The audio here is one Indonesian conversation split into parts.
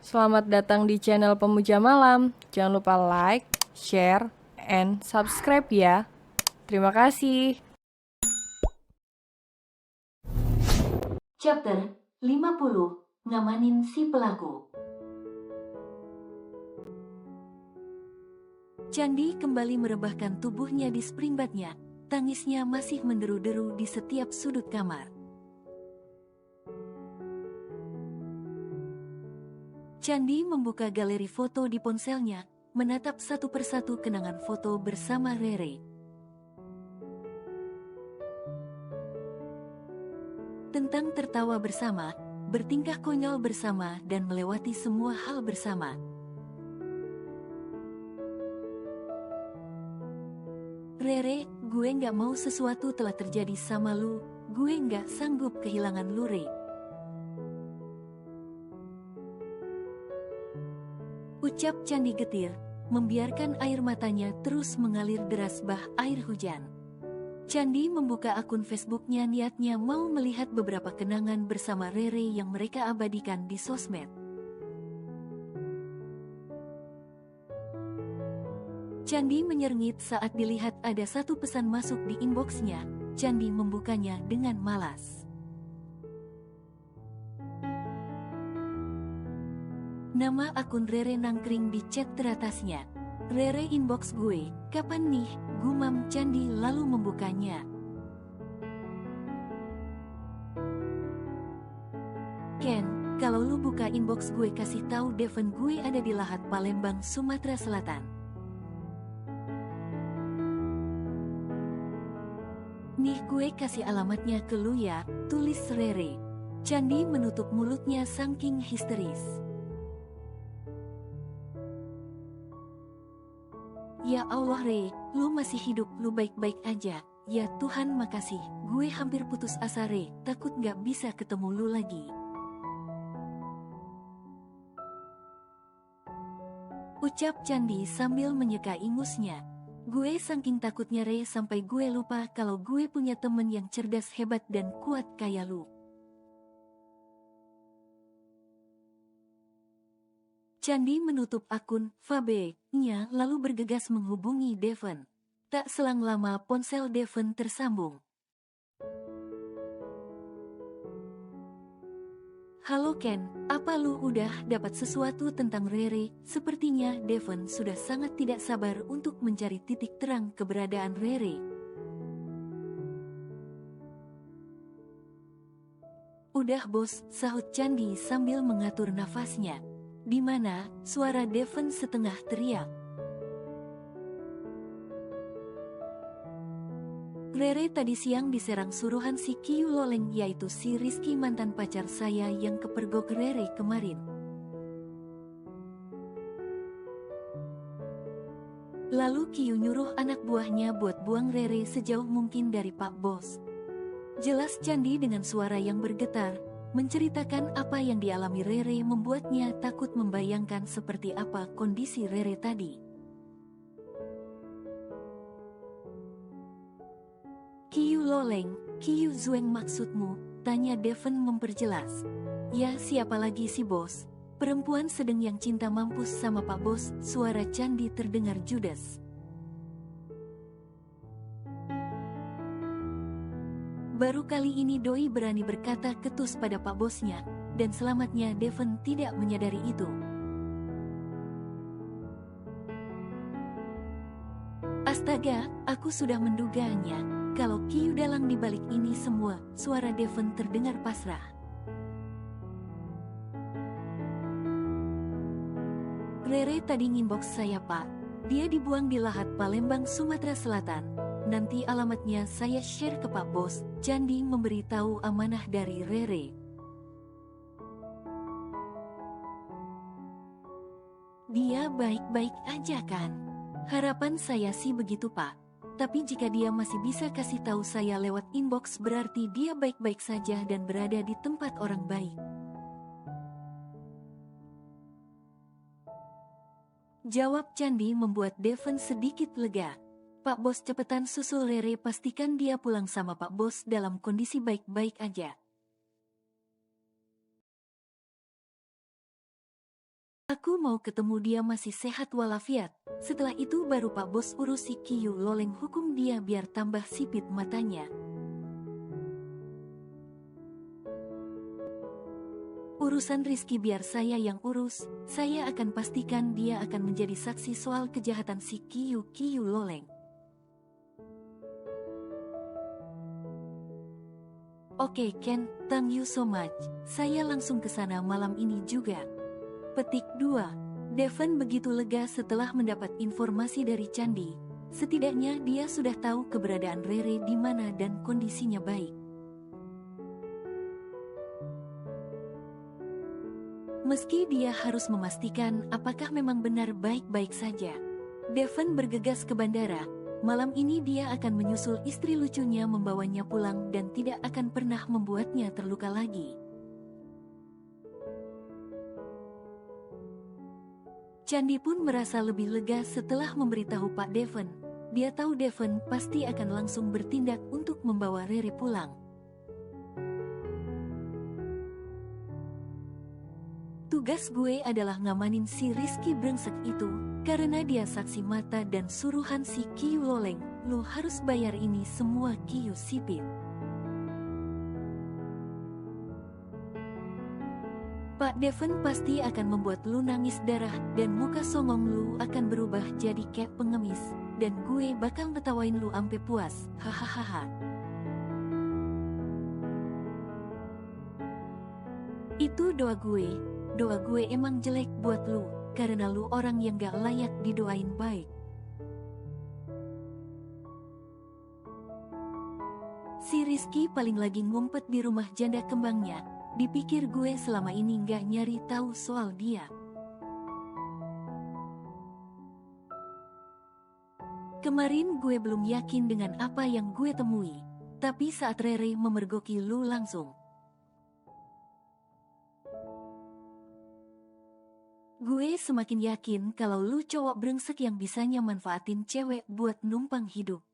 Selamat datang di channel Pemuja Malam. Jangan lupa like, share, and subscribe ya. Terima kasih. Chapter 50. Ngamanin si pelaku. Candi kembali merebahkan tubuhnya di springbatnya. Tangisnya masih menderu-deru di setiap sudut kamar. Candi membuka galeri foto di ponselnya, menatap satu persatu kenangan foto bersama Rere. Tentang tertawa bersama, bertingkah konyol bersama, dan melewati semua hal bersama. Rere, gue nggak mau sesuatu telah terjadi sama lu, gue nggak sanggup kehilangan lu, Re. Ucap Candi getir, membiarkan air matanya terus mengalir deras bah air hujan. Candi membuka akun Facebooknya niatnya mau melihat beberapa kenangan bersama Rere yang mereka abadikan di sosmed. Candi menyerngit saat dilihat ada satu pesan masuk di inboxnya. Candi membukanya dengan malas. Nama akun Rere nangkring di chat teratasnya. Rere inbox gue, kapan nih? Gumam Candi lalu membukanya. Ken, kalau lu buka inbox gue kasih tahu Devon gue ada di Lahat Palembang, Sumatera Selatan. Nih gue kasih alamatnya ke lu ya, tulis Rere. Candi menutup mulutnya saking histeris. Ya Allah Re, lu masih hidup, lu baik-baik aja. Ya Tuhan makasih, gue hampir putus asa Re, takut gak bisa ketemu lu lagi. Ucap Candi sambil menyeka ingusnya. Gue saking takutnya Re sampai gue lupa kalau gue punya temen yang cerdas hebat dan kuat kayak lu. Candi menutup akun Fabe-nya lalu bergegas menghubungi Devon. Tak selang lama ponsel Devon tersambung. Halo Ken, apa lu udah dapat sesuatu tentang Rere? Sepertinya Devon sudah sangat tidak sabar untuk mencari titik terang keberadaan Rere. Udah bos, sahut Candi sambil mengatur nafasnya. Di mana? Suara Devon setengah teriak. Rere tadi siang diserang suruhan si Kiyu Loleng, yaitu si Rizky mantan pacar saya yang kepergok Rere kemarin. Lalu Kiyu nyuruh anak buahnya buat buang Rere sejauh mungkin dari Pak Bos. Jelas Candi dengan suara yang bergetar, menceritakan apa yang dialami Rere membuatnya takut membayangkan seperti apa kondisi Rere tadi. Kiyu Loleng, Kiyu Zueng maksudmu? Tanya Devon memperjelas. Ya siapa lagi si bos? Perempuan sedang yang cinta mampus sama Pak Bos, suara Candi terdengar judes. Baru kali ini Doi berani berkata ketus pada Pak Bosnya, dan selamatnya Devon tidak menyadari itu. Astaga, aku sudah menduganya. Kalau Kiyu dalang dibalik ini semua, suara Devon terdengar pasrah. Rere tadi nginbox saya pak. Dia dibuang di Lahat Palembang, Sumatera Selatan. Nanti alamatnya saya share ke Pak Bos. Candi memberitahu amanah dari Rere. Dia baik-baik aja kan? Harapan saya sih begitu pak. Tapi jika dia masih bisa kasih tahu saya lewat inbox berarti dia baik-baik saja dan berada di tempat orang baik. Jawab Candi membuat Devon sedikit lega. Pak Bos cepetan susul Rere, pastikan dia pulang sama Pak Bos dalam kondisi baik-baik aja. Aku mau ketemu dia masih sehat walafiat. Setelah itu baru Pak Bos urus si Kiyu Loleng, hukum dia biar tambah sipit matanya. Urusan Rizky biar saya yang urus. Saya akan pastikan dia akan menjadi saksi soal kejahatan si Kiyu Loleng. Oke Ken, thank you so much. Saya langsung ke sana malam ini juga. Petik 2. Devon begitu lega setelah mendapat informasi dari Candi. Setidaknya dia sudah tahu keberadaan Rere di mana dan kondisinya baik. Meski dia harus memastikan apakah memang benar baik-baik saja. Devon bergegas ke bandara. Malam ini dia akan menyusul istri lucunya, membawanya pulang dan tidak akan pernah membuatnya terluka lagi. Candi pun merasa lebih lega setelah memberitahu Pak Devon. Dia tahu Devon pasti akan langsung bertindak untuk membawa Rere pulang. Tugas gue adalah ngamanin si Rizky brengsek itu, karena dia saksi mata dan suruhan si Kiyu Loleng. Lo harus bayar ini semua, Kiyu sipit. Pak Devon pasti akan membuat lu nangis darah dan muka songong lu akan berubah jadi kayak pengemis, dan gue bakal ngetawain lu ampe puas, hahaha. Itu doa gue emang jelek buat lu, karena lu orang yang gak layak didoain baik. Si Rizky paling lagi ngumpet di rumah janda kembangnya. Dipikir gue selama ini gak nyari tahu soal dia. Kemarin gue belum yakin dengan apa yang gue temui, tapi saat Rere memergoki lu langsung. Gue semakin yakin kalau lu cowok brengsek yang bisanya manfaatin cewek buat numpang hidup.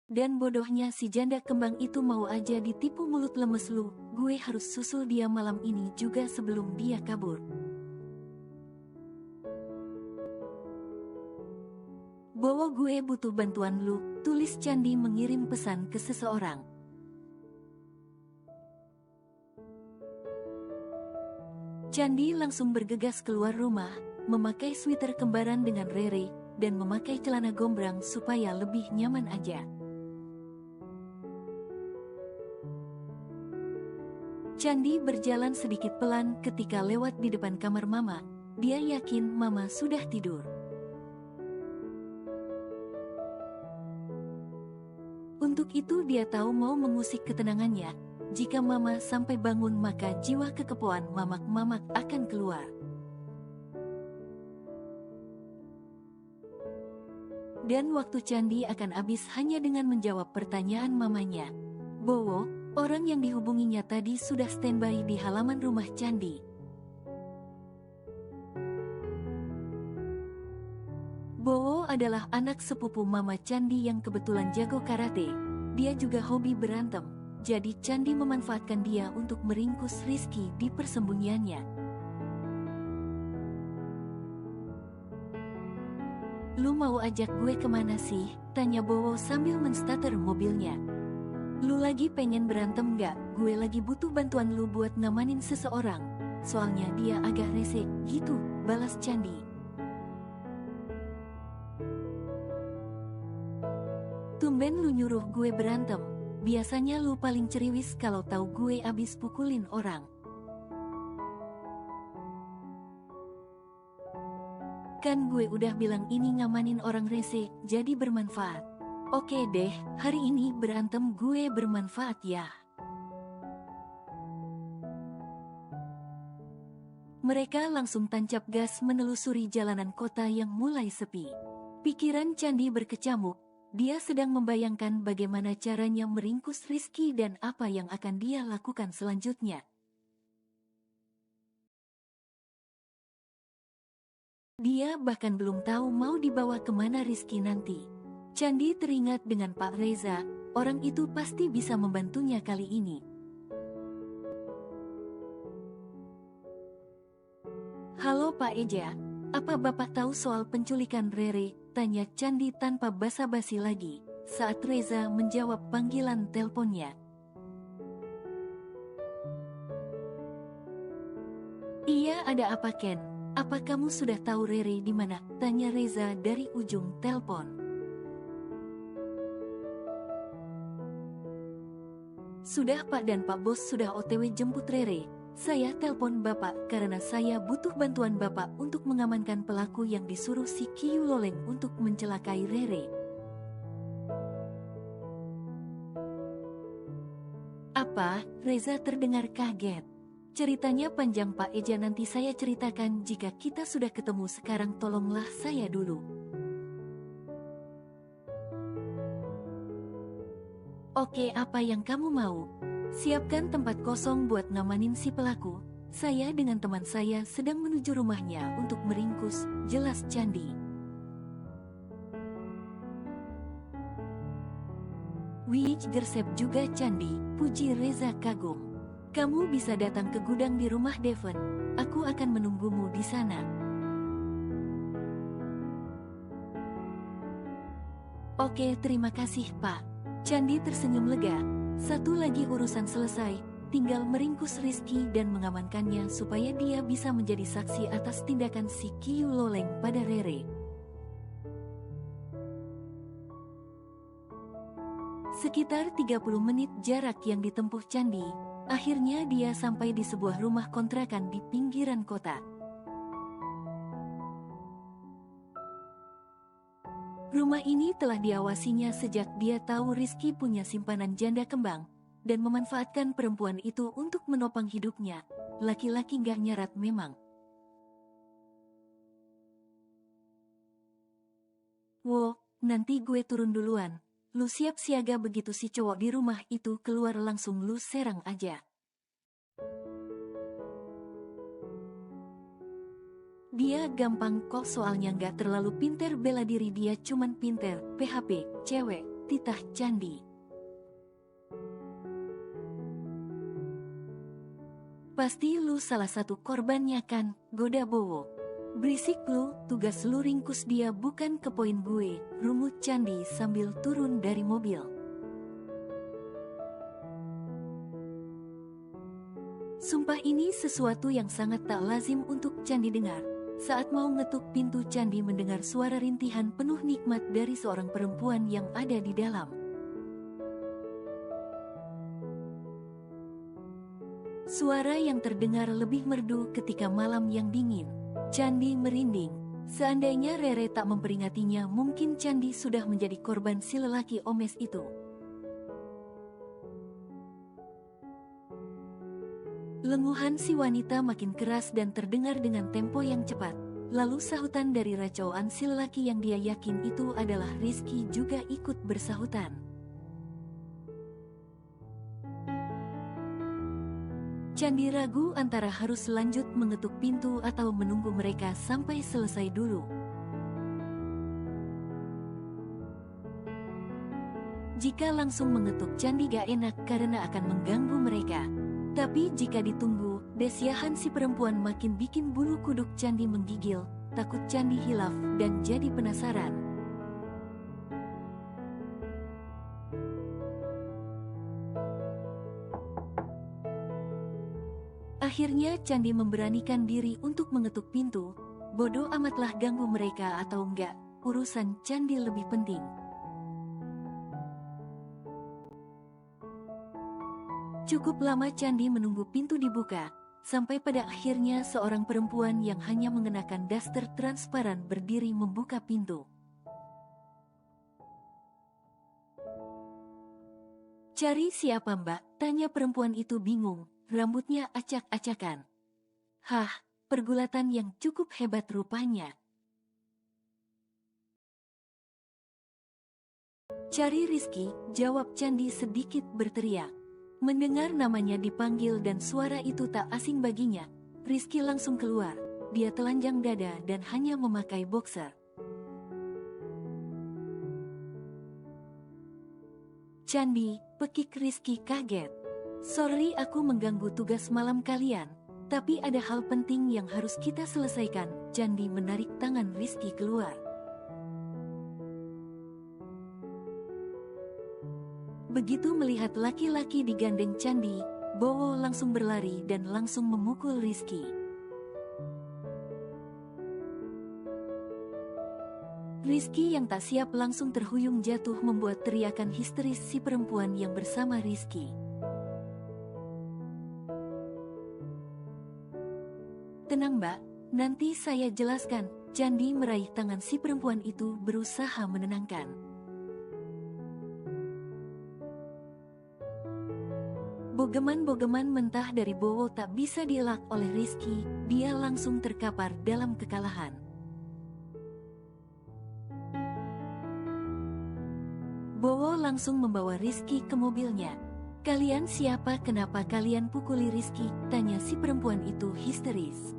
Dan bodohnya si janda kembang itu mau aja ditipu mulut lemes lu. Gue harus susul dia malam ini juga sebelum dia kabur. Bowo, gue butuh bantuan lu, tulis Candi mengirim pesan ke seseorang. Candi langsung bergegas keluar rumah, memakai sweater kembaran dengan Rere, dan memakai celana gombrang supaya lebih nyaman aja. Candi berjalan sedikit pelan ketika lewat di depan kamar Mama. Dia yakin Mama sudah tidur. Untuk itu dia tahu mau mengusik ketenangannya. Jika Mama sampai bangun maka jiwa kekepoan mamak-mamak akan keluar. Dan waktu Candi akan habis hanya dengan menjawab pertanyaan mamanya. Bowo, orang yang dihubunginya tadi sudah standby di halaman rumah Candi. Bowo adalah anak sepupu Mama Candi yang kebetulan jago karate. Dia juga hobi berantem, jadi Candi memanfaatkan dia untuk meringkus Rizky di persembunyiannya. Lu mau ajak gue kemana sih? Tanya Bowo sambil menstarter mobilnya. Lu lagi pengen berantem gak? Gue lagi butuh bantuan lu buat ngamanin seseorang. Soalnya dia agak rese, gitu, balas Candi. Tumben lu nyuruh gue berantem. Biasanya lu paling ceriwis kalau tahu gue abis pukulin orang. Kan gue udah bilang ini ngamanin orang rese, jadi bermanfaat. Oke deh, hari ini berantem gue bermanfaat ya. Mereka langsung tancap gas menelusuri jalanan kota yang mulai sepi. Pikiran Candi berkecamuk, dia sedang membayangkan bagaimana caranya meringkus Rizky dan apa yang akan dia lakukan selanjutnya. Dia bahkan belum tahu mau dibawa kemana Rizky nanti. Candi teringat dengan Pak Reza, orang itu pasti bisa membantunya kali ini. Halo Pak Eja, apa Bapak tahu soal penculikan Rere? Tanya Candi tanpa basa-basi lagi, saat Reza menjawab panggilan teleponnya. Iya, ada apa Ken? Apa kamu sudah tahu Rere di mana? Tanya Reza dari ujung telepon. Sudah Pak, dan Pak Bos sudah OTW jemput Rere. Saya telepon Bapak karena saya butuh bantuan Bapak untuk mengamankan pelaku yang disuruh si Kiyu Loleng untuk mencelakai Rere. Apa? Reza terdengar kaget. Ceritanya panjang Pak Eja, nanti saya ceritakan jika kita sudah ketemu. Sekarang tolonglah saya dulu. Oke, apa yang kamu mau? Siapkan tempat kosong buat ngamanin si pelaku. Saya dengan teman saya sedang menuju rumahnya untuk meringkus, jelas Candi. Wih, gersep juga Candi, puji Reza kagum. Kamu bisa datang ke gudang di rumah Devon. Aku akan menunggumu di sana. Oke, terima kasih Pak. Candi tersenyum lega. Satu lagi urusan selesai, tinggal meringkus Rizky dan mengamankannya supaya dia bisa menjadi saksi atas tindakan si Kiyu Loleng pada Rere. Sekitar 30 menit jarak yang ditempuh Candi, akhirnya dia sampai di sebuah rumah kontrakan di pinggiran kota. Rumah ini telah diawasinya sejak dia tahu Rizky punya simpanan janda kembang, dan memanfaatkan perempuan itu untuk menopang hidupnya. Laki-laki gak nyarat memang. Wow, nanti gue turun duluan. Lu siap siaga, begitu si cowok di rumah itu keluar langsung lu serang aja. Dia gampang kok, soalnya nggak terlalu pinter bela diri, dia cuman pinter PHP, cewek, titah Candi. Pasti lu salah satu korbannya kan, goda bowo. Berisik lu, tugas lu ringkus dia bukan ke poin gue, rungut Candi sambil turun dari mobil. Sumpah ini sesuatu yang sangat tak lazim untuk Candi dengar. Saat mau ngetuk pintu, Candi mendengar suara rintihan penuh nikmat dari seorang perempuan yang ada di dalam. Suara yang terdengar lebih merdu ketika malam yang dingin. Candi merinding. Seandainya Rere tak memperingatinya, mungkin Candi sudah menjadi korban si lelaki omes itu. Lenguhan si wanita makin keras dan terdengar dengan tempo yang cepat. Lalu sahutan dari racauan si lelaki yang dia yakin itu adalah Rizky juga ikut bersahutan. Candi ragu antara harus lanjut mengetuk pintu atau menunggu mereka sampai selesai dulu. Jika langsung mengetuk, Candi gak enak karena akan mengganggu mereka. Tapi jika ditunggu, desiahan si perempuan makin bikin bulu kuduk Candi menggigil. Takut Candi hilaf dan jadi penasaran. Akhirnya Candi memberanikan diri untuk mengetuk pintu. Bodoh amatlah ganggu mereka atau enggak, urusan Candi lebih penting. Cukup lama Candi menunggu pintu dibuka, sampai pada akhirnya seorang perempuan yang hanya mengenakan daster transparan berdiri membuka pintu. Cari siapa Mbak? Tanya perempuan itu bingung, rambutnya acak-acakan. Hah, pergulatan yang cukup hebat rupanya. Cari Rizky, jawab Candi sedikit berteriak. Mendengar namanya dipanggil dan suara itu tak asing baginya, Rizky langsung keluar. Dia telanjang dada dan hanya memakai boxer. Candi, pekik Rizky kaget. Sorry, aku mengganggu tugas malam kalian. Tapi ada hal penting yang harus kita selesaikan. Candi menarik tangan Rizky keluar. Begitu melihat laki-laki digandeng Candi, Bowo langsung berlari dan langsung memukul Rizky. Rizky yang tak siap langsung terhuyung jatuh membuat teriakan histeris si perempuan yang bersama Rizky. Tenang mbak, nanti saya jelaskan. Candi meraih tangan si perempuan itu berusaha menenangkan. Bogeman-bogeman mentah dari Bowo tak bisa dielak oleh Rizky, dia langsung terkapar dalam kekalahan. Bowo langsung membawa Rizky ke mobilnya. Kalian siapa, kenapa kalian pukuli Rizky? Tanya si perempuan itu histeris.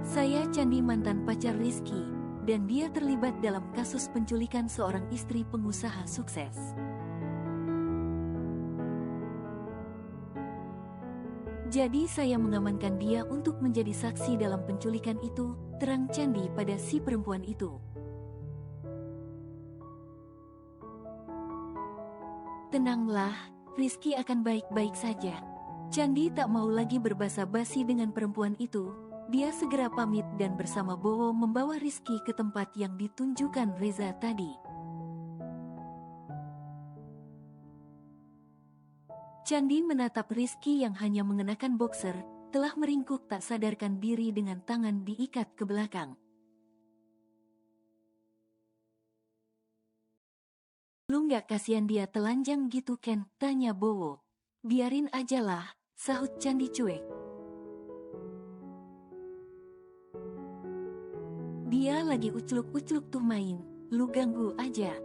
Saya Candi, mantan pacar Rizky, dan dia terlibat dalam kasus penculikan seorang istri pengusaha sukses. Jadi saya mengamankan dia untuk menjadi saksi dalam penculikan itu, terang Candi pada si perempuan itu. Tenanglah, Rizky akan baik-baik saja. Candi tak mau lagi berbasa-basi dengan perempuan itu. Dia segera pamit dan bersama Bowo membawa Rizky ke tempat yang ditunjukkan Reza tadi. Candi menatap Rizky yang hanya mengenakan boxer, telah meringkuk tak sadarkan diri dengan tangan diikat ke belakang. Lu nggak kasihan dia telanjang gitu Ken? Tanya Bowo. Biarin aja lah, sahut Candi cuek. Dia lagi ucluk-ucluk tuh main, lu ganggu aja.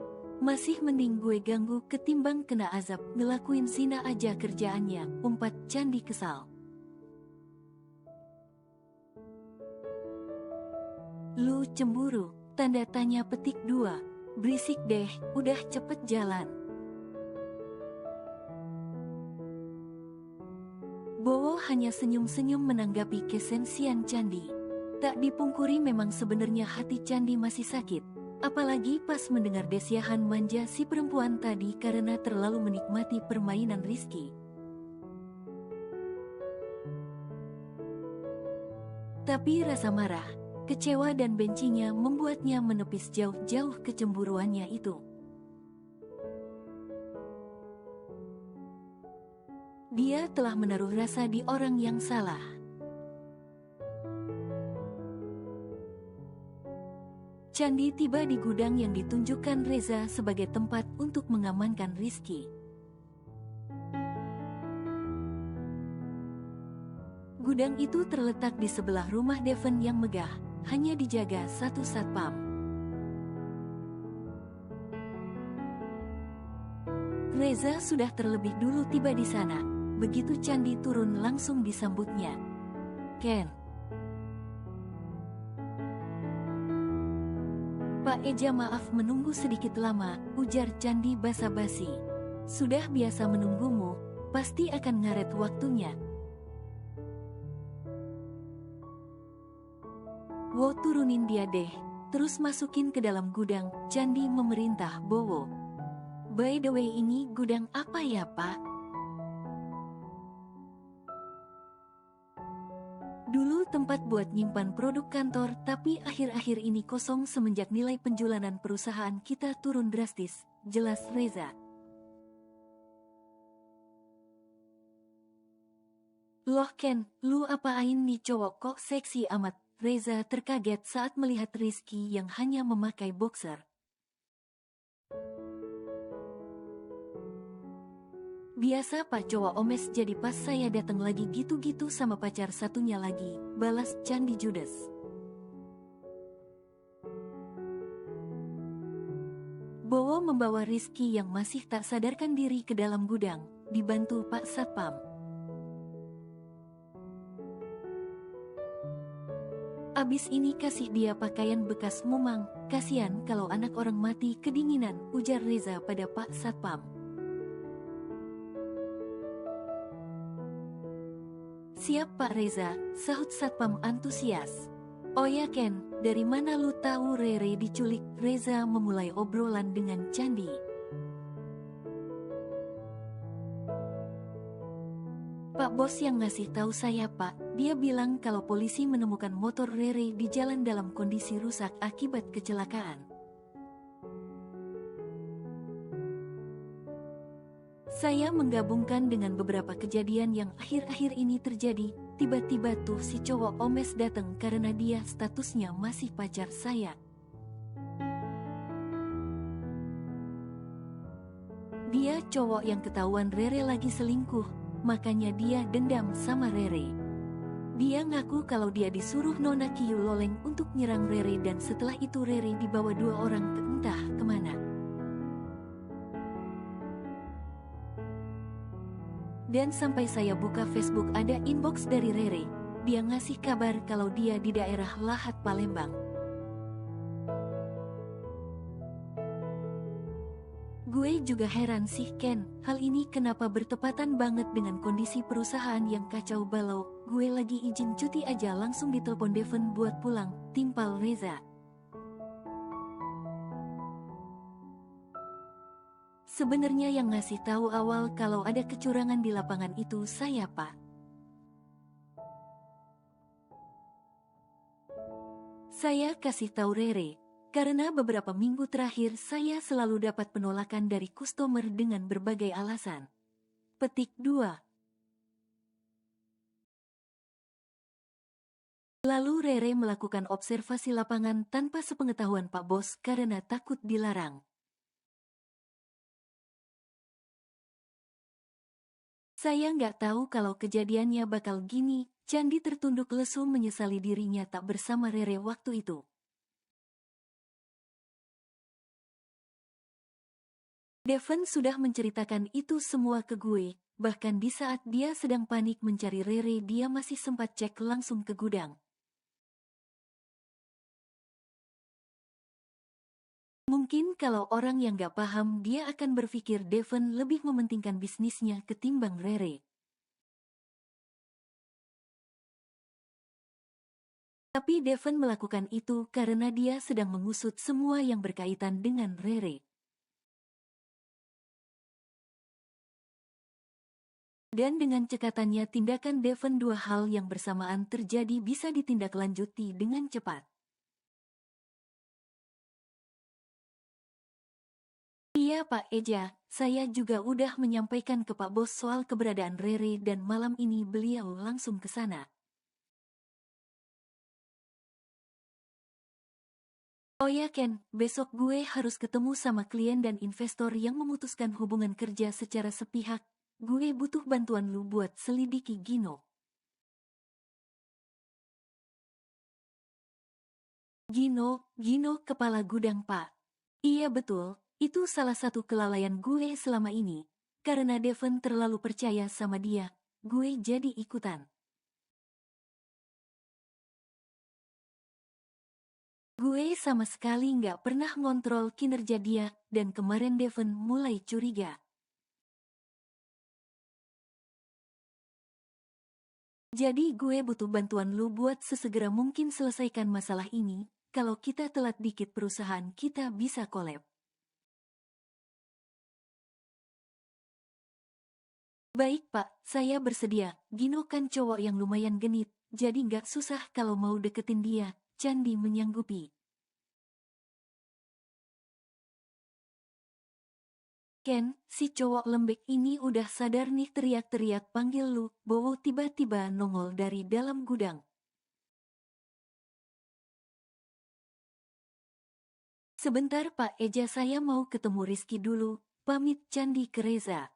Masih mending gue ganggu ketimbang kena azab, ngelakuin zina aja kerjaannya, umpat Candi kesal. Lu cemburu, tanda tanya petik 2, berisik deh, udah cepet jalan. Bowo hanya senyum-senyum menanggapi kesensian Candi. Tak dipungkiri memang sebenarnya hati Candi masih sakit, apalagi pas mendengar desiahan manja si perempuan tadi karena terlalu menikmati permainan Rizky. Tapi rasa marah, kecewa dan bencinya membuatnya menepis jauh-jauh kecemburuannya itu. Dia telah menaruh rasa di orang yang salah. Candi tiba di gudang yang ditunjukkan Reza sebagai tempat untuk mengamankan Rizky. Gudang itu terletak di sebelah rumah Devon yang megah, hanya dijaga satu satpam. Reza sudah terlebih dulu tiba di sana. Begitu Candi turun langsung disambutnya. Ken. Pak Eja, maaf menunggu sedikit lama, ujar Candi basa-basi. Sudah biasa menunggumu, pasti akan ngaret waktunya. Wo, turunin dia deh, terus masukin ke dalam gudang, Candi memerintah Bowo. By the way, ini gudang apa ya Pak? Dulu tempat buat nyimpan produk kantor, tapi akhir-akhir ini kosong semenjak nilai penjualan perusahaan kita turun drastis, jelas Reza. Loh Ken, lu apain nih cowok kok seksi amat? Reza terkaget saat melihat Rizky yang hanya memakai boxer. Biasa Pak, cowok omes, jadi pas saya datang lagi gitu-gitu sama pacar satunya lagi, balas Candi judes. Bowo membawa Rizky yang masih tak sadarkan diri ke dalam gudang, dibantu Pak Satpam. Abis ini kasih dia pakaian bekas mumang, kasihan kalau anak orang mati kedinginan, ujar Reza pada Pak Satpam. Siap Pak Reza, sahut Satpam antusias. Oh ya Ken, dari mana lu tahu Rere diculik? Reza memulai obrolan dengan Candi. Pak Bos yang ngasih tahu saya Pak, dia bilang kalau polisi menemukan motor Rere di jalan dalam kondisi rusak akibat kecelakaan. Saya menggabungkan dengan beberapa kejadian yang akhir-akhir ini terjadi. Tiba-tiba tuh si cowok Omes datang karena dia statusnya masih pacar saya. Dia cowok yang ketahuan Rere lagi selingkuh, makanya dia dendam sama Rere. Dia ngaku kalau dia disuruh Nona Kiyu Loleng untuk nyerang Rere dan setelah itu Rere dibawa 2 orang ke entah kemana. Dan sampai saya buka Facebook ada inbox dari Rere, dia ngasih kabar kalau dia di daerah Lahat Palembang. Gue juga heran sih Ken, hal ini kenapa bertepatan banget dengan kondisi perusahaan yang kacau balau. Gue lagi izin cuti aja langsung ditelepon Devon buat pulang, timpal Reza. Sebenarnya yang ngasih tahu awal kalau ada kecurangan di lapangan itu saya Pak. Saya kasih tahu Rere, karena beberapa minggu terakhir saya selalu dapat penolakan dari customer dengan berbagai alasan. Petik 2. Lalu Rere melakukan observasi lapangan tanpa sepengetahuan Pak Bos karena takut dilarang. Saya nggak tahu kalau kejadiannya bakal gini. Candi tertunduk lesu menyesali dirinya tak bersama Rere waktu itu. Devon sudah menceritakan itu semua ke gue, bahkan di saat dia sedang panik mencari Rere dia masih sempat cek langsung ke gudang. Mungkin kalau orang yang gak paham dia akan berpikir Devon lebih mementingkan bisnisnya ketimbang Rere. Tapi Devon melakukan itu karena dia sedang mengusut semua yang berkaitan dengan Rere. Dan dengan cekatannya tindakan Devon 2 hal yang bersamaan terjadi bisa ditindaklanjuti dengan cepat. Iya Pak Eja, saya juga udah menyampaikan ke Pak Bos soal keberadaan Rere dan malam ini beliau langsung ke sana. Oh ya Ken, besok gue harus ketemu sama klien dan investor yang memutuskan hubungan kerja secara sepihak. Gue butuh bantuan lu buat selidiki Gino. Gino kepala gudang Pak. Iya betul, itu salah satu kelalaian gue selama ini. Karena Devon terlalu percaya sama dia, gue jadi ikutan. Gue sama sekali nggak pernah ngontrol kinerja dia, dan kemarin Devon mulai curiga. Jadi gue butuh bantuan lu buat sesegera mungkin selesaikan masalah ini, kalau kita telat dikit perusahaan kita bisa kolab. Baik Pak, saya bersedia. Gino kan cowok yang lumayan genit, jadi nggak susah kalau mau deketin dia. Candi menyanggupi. Ken, si cowok lembek ini udah sadar nih teriak-teriak panggil lu. Bowo tiba-tiba nongol dari dalam gudang. Sebentar Pak Eja saya mau ketemu Rizky dulu, pamit Candi ke Reza.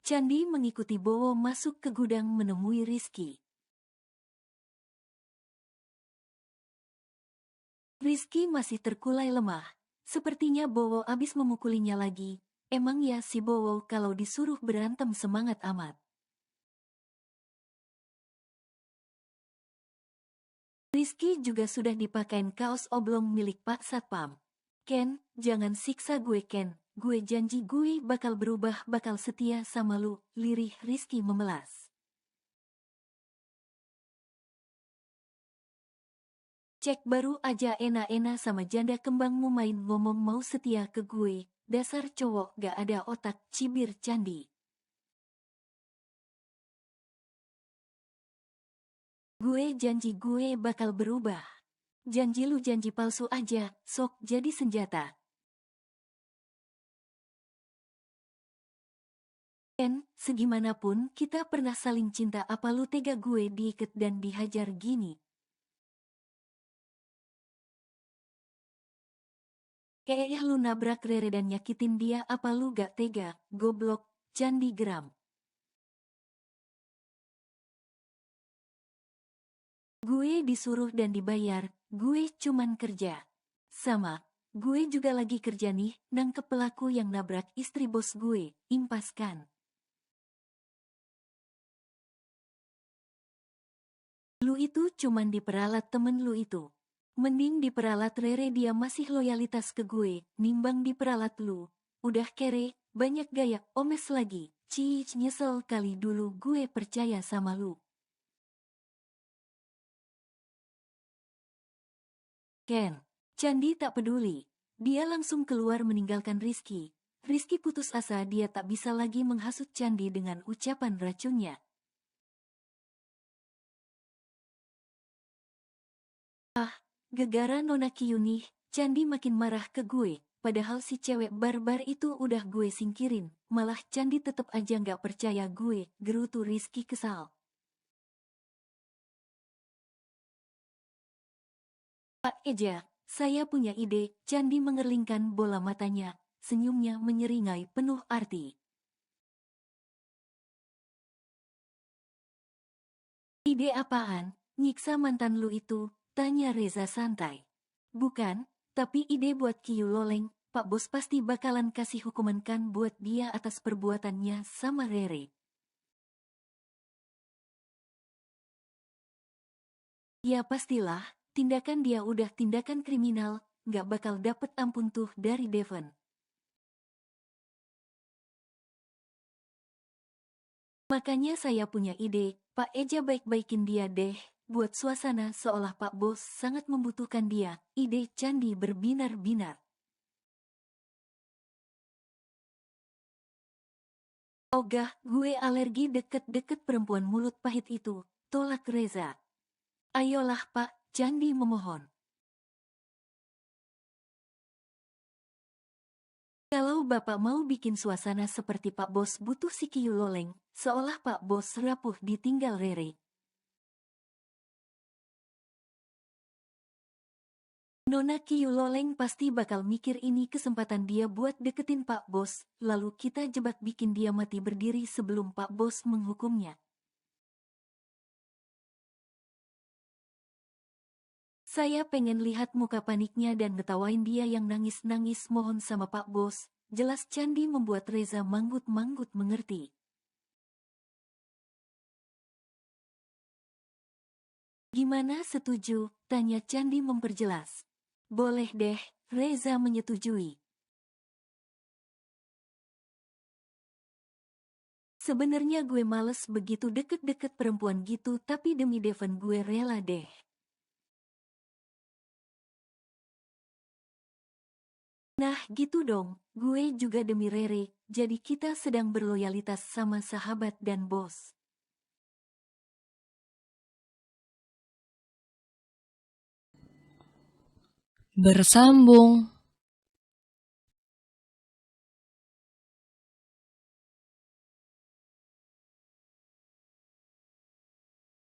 Candi mengikuti Bowo masuk ke gudang menemui Rizky. Rizky masih terkulai lemah. Sepertinya Bowo abis memukulinya lagi. Emang ya si Bowo kalau disuruh berantem semangat amat. Rizky juga sudah dipakein kaos oblong milik Pak Satpam. Ken, jangan siksa gue Ken. Gue janji gue bakal berubah bakal setia sama lu. Lirih Rizky memelas. Cek baru aja enak-enak sama janda kembangmu main ngomong mau setia ke gue. Dasar cowok gak ada otak, cibir Candi. Gue janji gue bakal berubah. Janji lu janji palsu aja, sok jadi senjata. Ken, segimanapun kita pernah saling cinta, apa lu tega gue diikat dan dihajar gini? Kayaknya lu nabrak Rere dan nyakitin dia, apa lu gak tega, goblok, Candi geram. Gue disuruh dan dibayar, gue cuman kerja. Sama, gue juga lagi kerja nih, nangkep pelaku yang nabrak istri bos gue, impaskan. Lu itu cuman diperalat temen lu itu. Mending diperalat Rere, dia masih loyalitas ke gue, nimbang diperalat lu. Udah kere, banyak gaya, omes lagi. Cic, nyesel kali dulu gue percaya sama lu. Ken, Candi tak peduli. Dia langsung keluar meninggalkan Rizky. Rizky putus asa, dia tak bisa lagi menghasut Candi dengan ucapan racunnya. Gegara Nona Kiyuni, Candi makin marah ke gue. Padahal si cewek barbar itu udah gue singkirin. Malah Candi tetep aja gak percaya gue, gerutu Rizky kesal. Pak Eja, saya punya ide. Candi mengerlingkan bola matanya. Senyumnya menyeringai penuh arti. Ide apaan? Nyiksa mantan lu itu? Tanya Reza santai. Bukan, tapi ide buat Kiyu Loleng. Pak Bos pasti bakalan kasih hukuman kan buat dia atas perbuatannya sama Rere. Ya pastilah, tindakan dia udah tindakan kriminal, gak bakal dapet ampun tuh dari Devon. Makanya saya punya ide, Pak Eja baik-baikin dia deh, buat suasana seolah Pak Bos sangat membutuhkan dia. Ide Candi berbinar-binar. Ogah, gue alergi deket-deket perempuan mulut pahit itu, tolak Reza. Ayolah Pak, Candi memohon. Kalau Bapak mau bikin suasana seperti Pak Bos butuh si Kiyu Loleng, seolah Pak Bos rapuh ditinggal Rere. Nona Kiyu Loleng pasti bakal mikir ini kesempatan dia buat deketin Pak Bos, lalu kita jebak bikin dia mati berdiri sebelum Pak Bos menghukumnya. Saya pengen lihat muka paniknya dan ngetawain dia yang nangis-nangis mohon sama Pak Bos. Jelas Candi membuat Reza manggut-manggut mengerti. Gimana, setuju? Tanya Candi memperjelas. Boleh deh, Reza menyetujui. Sebenarnya gue males begitu deket-deket perempuan gitu, tapi demi Devon gue rela deh. Nah gitu dong, gue juga demi Rere, jadi kita sedang berloyalitas sama sahabat dan bos. Bersambung.